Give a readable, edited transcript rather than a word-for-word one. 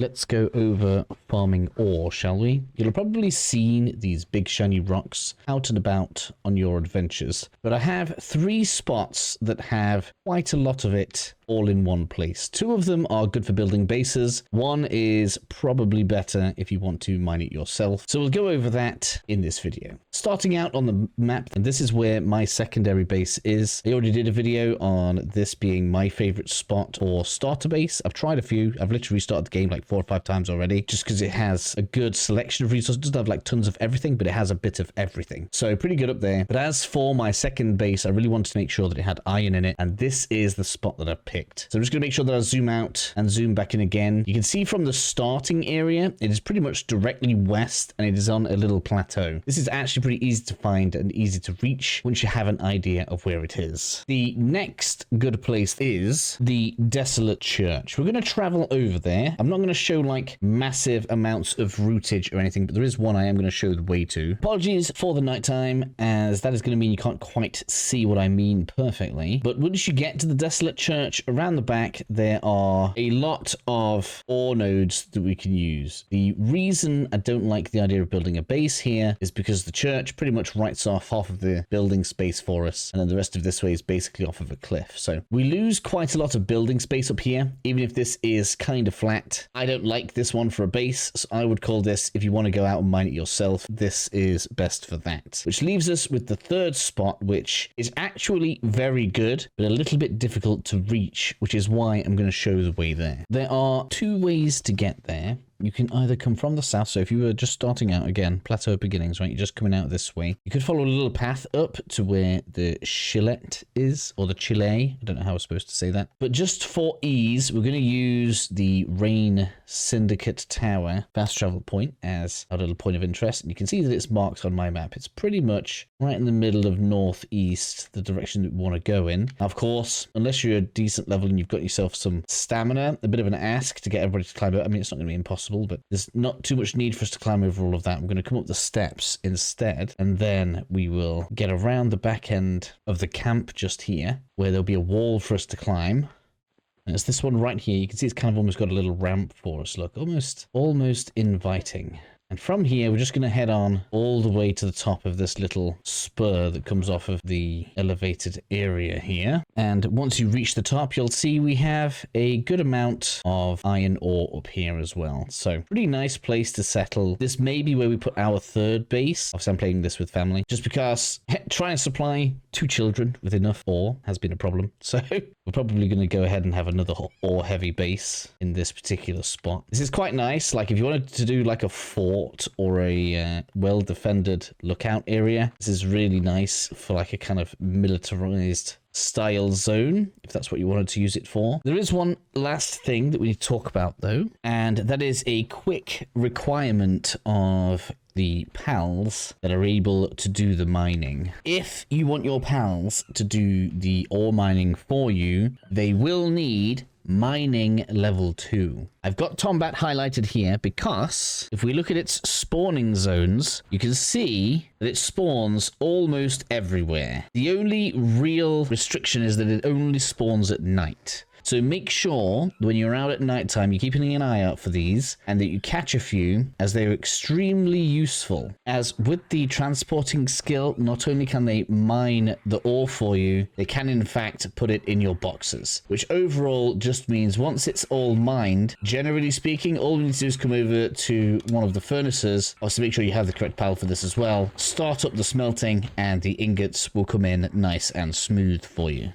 let's go over farming ore, shall we? You'll have probably seen these big shiny rocks out and about on your adventures, but I have 3 spots that have quite a lot of it all in one place. 2 of them are good for building bases. 1 is probably better if you want to mine it yourself. So we'll go over that in this video. Starting out on the map, and this is where my secondary base is. I already did a video on this being my favorite spot or starter base. I've tried a few. I've literally restarted the game like 4 or 5 times already, just because it has a good selection of resources. It doesn't have like tons of everything, but it has a bit of everything. So pretty good up there. But as for my second base, I really wanted to make sure that it had iron in it, and this is the spot that I picked. So I'm just going to make sure that I zoom out and zoom back in again. You can see from the starting area, it is pretty much directly west, and it is on a little plateau. This is actually pretty easy to find and easy to reach once you have an idea of where it is. The next good place is the Desolate Church. We're going to travel over there. I'm not going to show like massive amounts of routage or anything, but there is one I am going to show the way to. Apologies for the nighttime, as that is going to mean you can't quite see what I mean perfectly. But once you get to the Desolate Church, around the back, there are a lot of ore nodes that we can use. The reason I don't like the idea of building a base here is because the church pretty much writes off half of the building space for us, and then the rest of this way is basically off of a cliff. So we lose quite a lot of building space up here, even if this is kind of flat. I don't like this one for a base, so I would call this, if you want to go out and mine it yourself, this is best for that. Which leaves us with the third spot, which is actually very good, but a little bit difficult to reach, which is why I'm going to show the way there. There are 2 ways to get there. You can either come from the south, so if you were just starting out, again, plateau beginnings, right? You're just coming out this way. You could follow a little path up to where the Chillet is, or the Chile. I don't know how we're supposed to say that. But just for ease, we're going to use the Rain Syndicate Tower fast travel point as our little point of interest. And you can see that it's marked on my map. It's pretty much right in the middle of northeast, the direction that we want to go in. Now, of course, unless you're a decent level and you've got yourself some stamina, a bit of an ask to get everybody to climb up. I mean, it's not going to be impossible, but there's not too much need for us to climb over all of that. I'm going to come up the steps instead, and then we will get around the back end of the camp just here, where there'll be a wall for us to climb. And it's this one right here. You can see it's kind of almost got a little ramp for us. Look, almost inviting. And from here, we're just going to head on all the way to the top of this little spur that comes off of the elevated area here. And once you reach the top, you'll see we have a good amount of iron ore up here as well. So pretty nice place to settle. This may be where we put our third base. Obviously, I'm playing this with family, just because trying to supply 2 children with enough ore has been a problem. So we're probably going to go ahead and have another ore heavy base in this particular spot. This is quite nice. Like if you wanted to do like a fort or a well-defended lookout area, this is really nice for like a kind of militarized style zone, if that's what you wanted to use it for. There is one last thing that we need to talk about though, and that is a quick requirement of the pals that are able to do the mining. If you want your pals to do the ore mining for you, they will need mining level 2. I've got Tombat highlighted here because if we look at its spawning zones, you can see that it spawns almost everywhere. The only real restriction is that it only spawns at night. So make sure when you're out at nighttime, you're keeping an eye out for these and that you catch a few, as they're extremely useful. As with the transporting skill, not only can they mine the ore for you, they can in fact put it in your boxes, which overall just means once it's all mined, generally speaking, all we need to do is come over to one of the furnaces, also make sure you have the correct pal for this as well, start up the smelting, and the ingots will come in nice and smooth for you.